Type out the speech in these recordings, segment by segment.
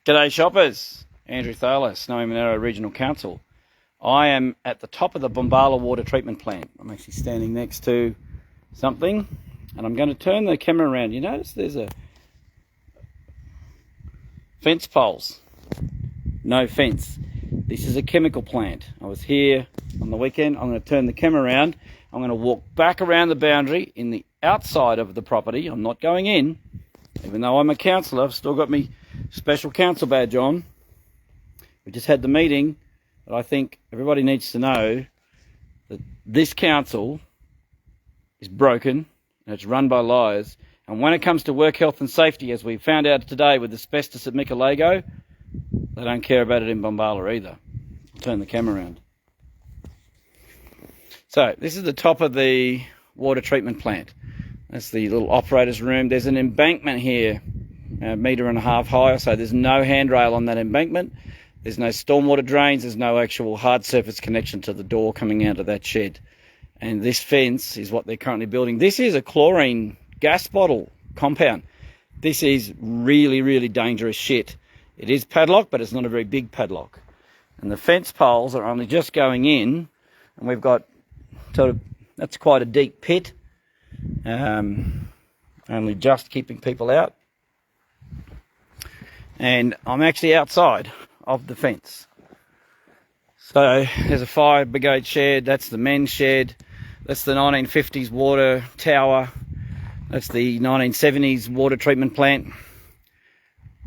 G'day shoppers, Andrew Thaler, Snowy Monaro Regional Council. I am at the top of the Bombala Water treatment plant. I'm actually standing next to something and I'm going to turn the camera around. You notice there's a fence poles, no fence. This is a chemical plant. I was here on the weekend. I'm going to turn the camera around. I'm going to walk back around the boundary in the outside of the property. I'm not going in, even though I'm a councillor. I've still got me special council badge on. We just had the meeting, but I think everybody needs to know that this council is broken and it's run by liars. And when it comes to work health and safety, as we found out today with asbestos at Mikalago, they don't care about it in Bombala either. I'll turn the camera around. So this is the top of the water treatment plant. That's the little operator's room. There's an embankment here, a metre and a half high, so there's no handrail on that embankment. There's no stormwater drains. There's no actual hard surface connection to the door coming out of that shed. And this fence is what they're currently building. This is a chlorine gas bottle compound. This is really, really dangerous shit. It is padlocked, but it's not a very big padlock. And the fence poles are only just going in, and we've got sort of, that's quite a deep pit. Only just keeping people out. And I'm actually outside of the fence. So there's a fire brigade shed, that's the men's shed, that's the 1950s water tower, that's the 1970s water treatment plant.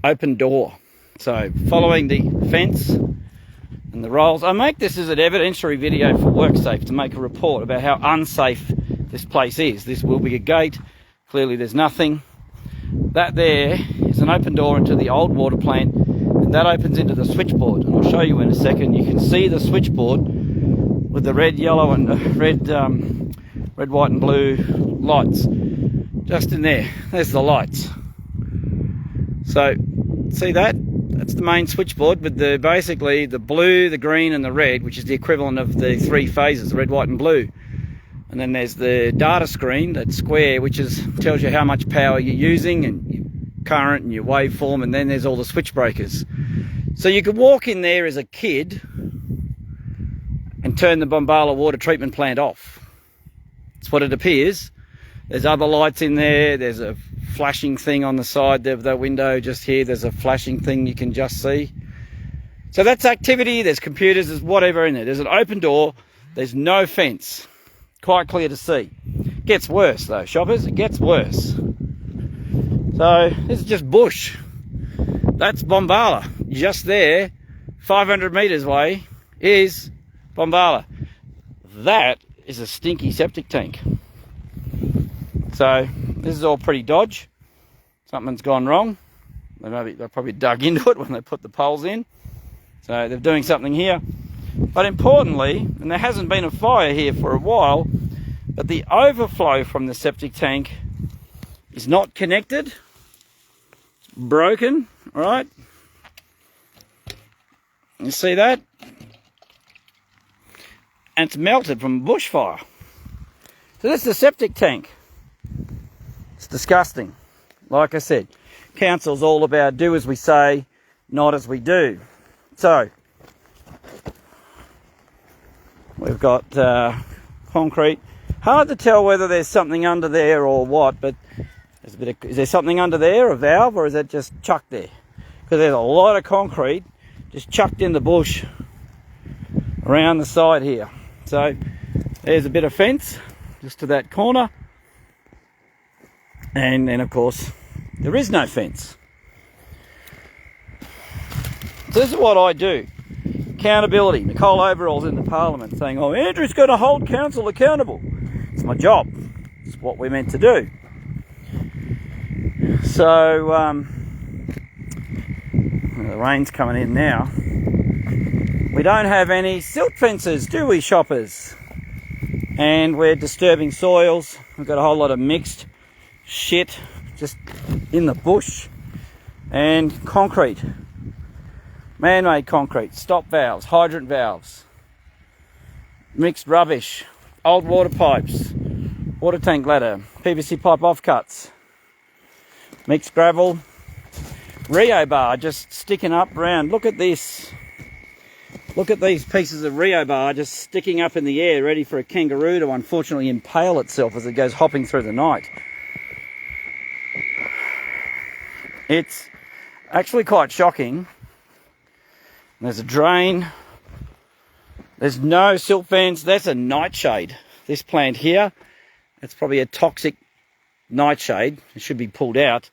Open door. So following the fence and the rolls, I make this as an evidentiary video for WorkSafe to make a report about how unsafe this place is. This will be a gate. Clearly there's nothing. That there is an open door into the old water plant, and that opens into the switchboard. And I'll show you in a second. You can see the switchboard with the red, yellow and red, white and blue lights. Just in there. There's the lights. So see that? That's the main switchboard with the basically the blue, the green and the red, which is the equivalent of the three phases, red, white and blue. And then there's the data screen, that square, which tells you how much power you're using and your current and your waveform, and then there's all the switch breakers. So you could walk in there as a kid and turn the Bombala water treatment plant off. That's what it appears. There's other lights in there. There's a flashing thing on the side of the window just here. There's a flashing thing you can just see. So that's activity. There's computers. There's whatever in there. There's an open door. There's no fence. Quite clear to see. Gets worse though, shoppers. It gets worse. So this is just bush. That's Bombala. Just there, 500 metres away, is Bombala. That is a stinky septic tank. So this is all pretty dodge. Something's gone wrong. They probably dug into it when they put the poles in. So they're doing something here. But importantly, and there hasn't been a fire here for a while, but the overflow from the septic tank is not connected. It's broken, all right? You see that? And it's melted from a bushfire. So that's the septic tank. It's disgusting. Like I said, council's all about do as we say, not as we do. So we've got concrete. Hard to tell whether there's something under there or what, but there's is there something under there, a valve, or is that just chucked there? Because there's a lot of concrete just chucked in the bush around the side here. So there's a bit of fence just to that corner. And then, of course, there is no fence. So this is what I do. Accountability. Nicole Overall's in the Parliament saying, oh, Andrew's going to hold council accountable. It's my job. It's what we're meant to do. So, the rain's coming in now. We don't have any silt fences, do we, shoppers? And we're disturbing soils. We've got a whole lot of mixed shit just in the bush. And concrete. Man-made concrete, stop valves, hydrant valves, mixed rubbish, old water pipes, water tank ladder, PVC pipe offcuts, mixed gravel, Rio bar just sticking up around. Look at this. Look at these pieces of Rio bar just sticking up in the air, ready for a kangaroo to unfortunately impale itself as it goes hopping through the night. It's actually quite shocking. There's a drain. There's no silt fence. That's a nightshade. This plant here, it's probably a toxic nightshade. It should be pulled out.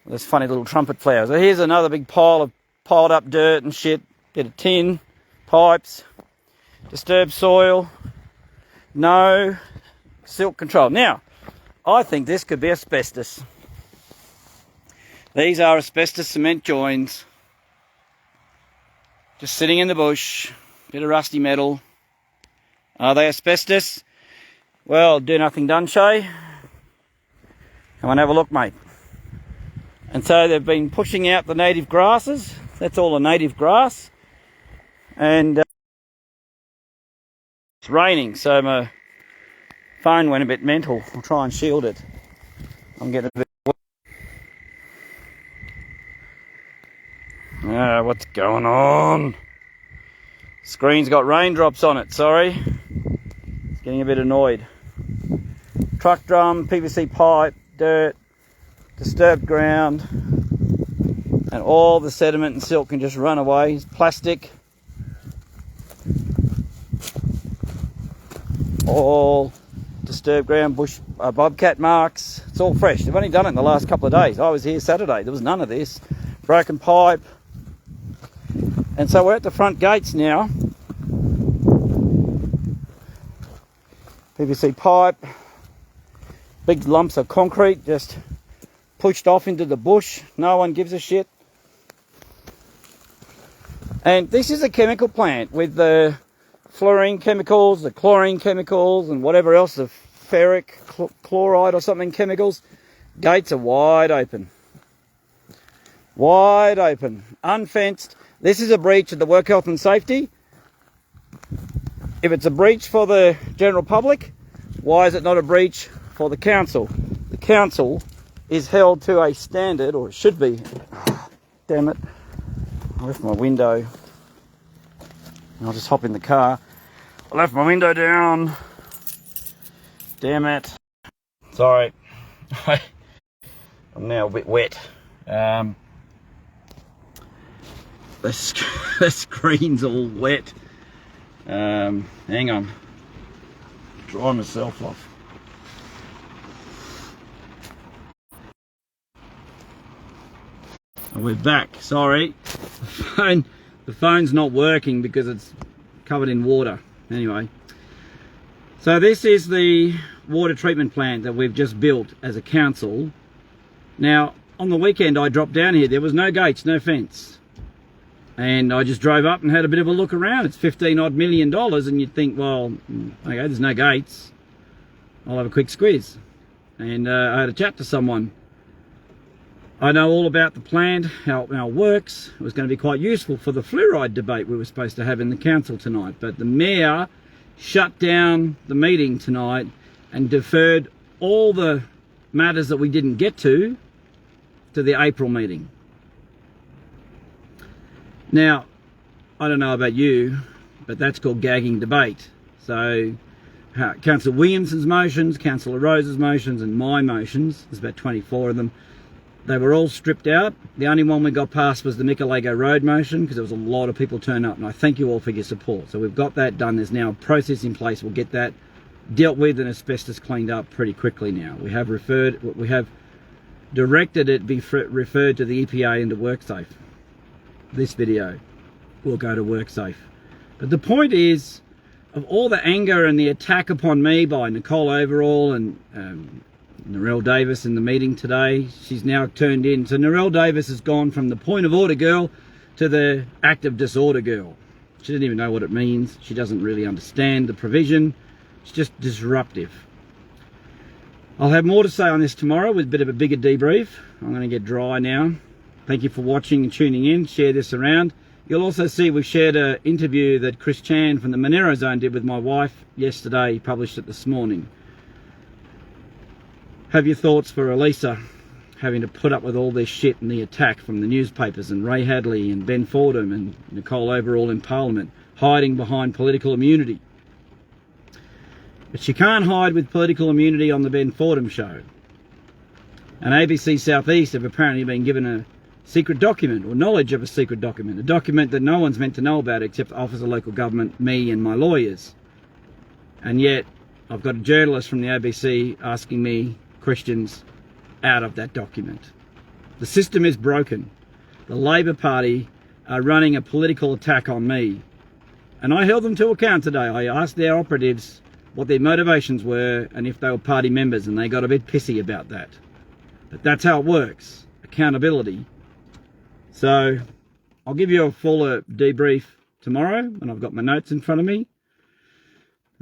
There's funny little trumpet flowers. So here's another big pile of piled up dirt and shit. Bit of tin, pipes, disturbed soil. No silt control. Now, I think this could be asbestos. These are asbestos cement joins. Just sitting in the bush. Bit of rusty metal. Are they asbestos? Well, do nothing done, Shay. Come and have a look, mate. And so they've been pushing out the native grasses. That's all the native grass. And it's raining, so my phone went a bit mental. I'll try and shield it. I'm getting a bit wet. What's going on? Screen's got raindrops on it, sorry. It's getting a bit annoyed. Truck drum, PVC pipe, dirt, disturbed ground, and all the sediment and silt can just run away. It's plastic. All disturbed ground, bush, bobcat marks. It's all fresh. They've only done it in the last couple of days. I was here Saturday. There was none of this. Broken pipe. And so we're at the front gates now. PVC pipe. Big lumps of concrete just pushed off into the bush. No one gives a shit. And this is a chemical plant with the fluorine chemicals, the chlorine chemicals, and whatever else, the ferric chloride or something chemicals. Gates are wide open. Wide open. Unfenced. This is a breach of the work health and safety. If it's a breach for the general public, why is it not a breach for the council? The council is held to a standard, or it should be. Damn it. I left my window. I'll just hop in the car. I left my window down. Damn it. Sorry. I'm now a bit wet. The screen's all wet. Hang on. Dry myself off. Oh, we're back. Sorry. The phone's not working because it's covered in water. Anyway. So this is the water treatment plant that we've just built as a council. Now, on the weekend I dropped down here. There was no gates, no fence. And I just drove up and had a bit of a look around. It's $15 odd million, and you'd think, well, okay, there's no gates. I'll have a quick squeeze. And I had a chat to someone. I know all about the plant, how it works. It was going to be quite useful for the fluoride debate we were supposed to have in the council tonight. But the mayor shut down the meeting tonight and deferred all the matters that we didn't get to the April meeting. Now, I don't know about you, but that's called gagging debate. So, Councillor Williamson's motions, Councillor Rose's motions, and my motions, there's about 24 of them, they were all stripped out. The only one we got passed was the Mickalego Road motion, because there was a lot of people turn up, and I thank you all for your support. So we've got that done. There's now a process in place. We'll get that dealt with and asbestos cleaned up pretty quickly now. We have directed it be referred to the EPA and to WorkSafe. This video will go to WorkSafe. But the point is, of all the anger and the attack upon me by Nicole Overall and Narelle Davis in the meeting today, she's now turned in. So Narelle Davis has gone from the point of order girl to the active disorder girl. She doesn't even know what it means. She doesn't really understand the provision. It's just disruptive. I'll have more to say on this tomorrow with a bit of a bigger debrief. I'm going to get dry now. Thank you for watching and tuning in. Share this around. You'll also see we've shared an interview that Chris Chan from the Monero Zone did with my wife yesterday. He published it this morning. Have your thoughts for Elisa. having to put up with all this shit and the attack from the newspapers and Ray Hadley and Ben Fordham and Nicole Overall in Parliament, hiding behind political immunity. But she can't hide with political immunity on the Ben Fordham show. And ABC Southeast have apparently been given a secret document, or knowledge of a secret document, a document that no one's meant to know about except the Office of Local Government, me and my lawyers. And yet I've got a journalist from the ABC asking me questions out of that document. The system is broken. The Labor Party are running a political attack on me. And I held them to account today. I asked their operatives what their motivations were and if they were party members, and they got a bit pissy about that. But that's how it works. Accountability. So I'll give you a fuller debrief tomorrow when I've got my notes in front of me.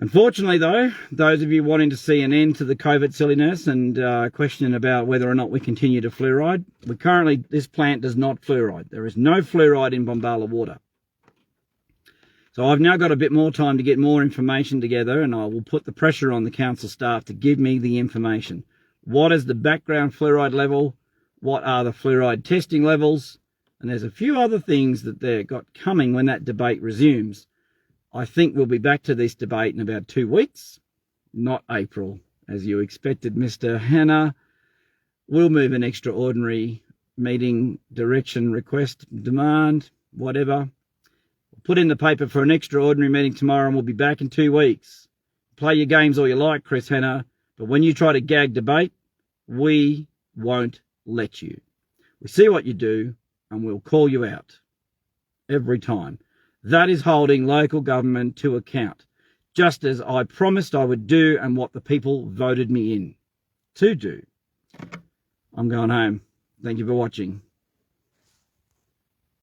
Unfortunately, though, those of you wanting to see an end to the COVID silliness and questioning about whether or not we continue to fluoride, this plant does not fluoride. There is no fluoride in Bombala Water. So I've now got a bit more time to get more information together, and I will put the pressure on the council staff to give me the information. What is the background fluoride level? What are the fluoride testing levels? And there's a few other things that they've got coming when that debate resumes. I think we'll be back to this debate in about 2 weeks, not April, as you expected, Mr. Hanna. We'll move an extraordinary meeting direction, request, demand, whatever. We'll put in the paper for an extraordinary meeting tomorrow, and we'll be back in 2 weeks. Play your games all you like, Chris Hanna, but when you try to gag debate, we won't let you. We see what you do, and we'll call you out every time. That is holding local government to account, just as I promised I would do and what the people voted me in to do. I'm going home. Thank you for watching.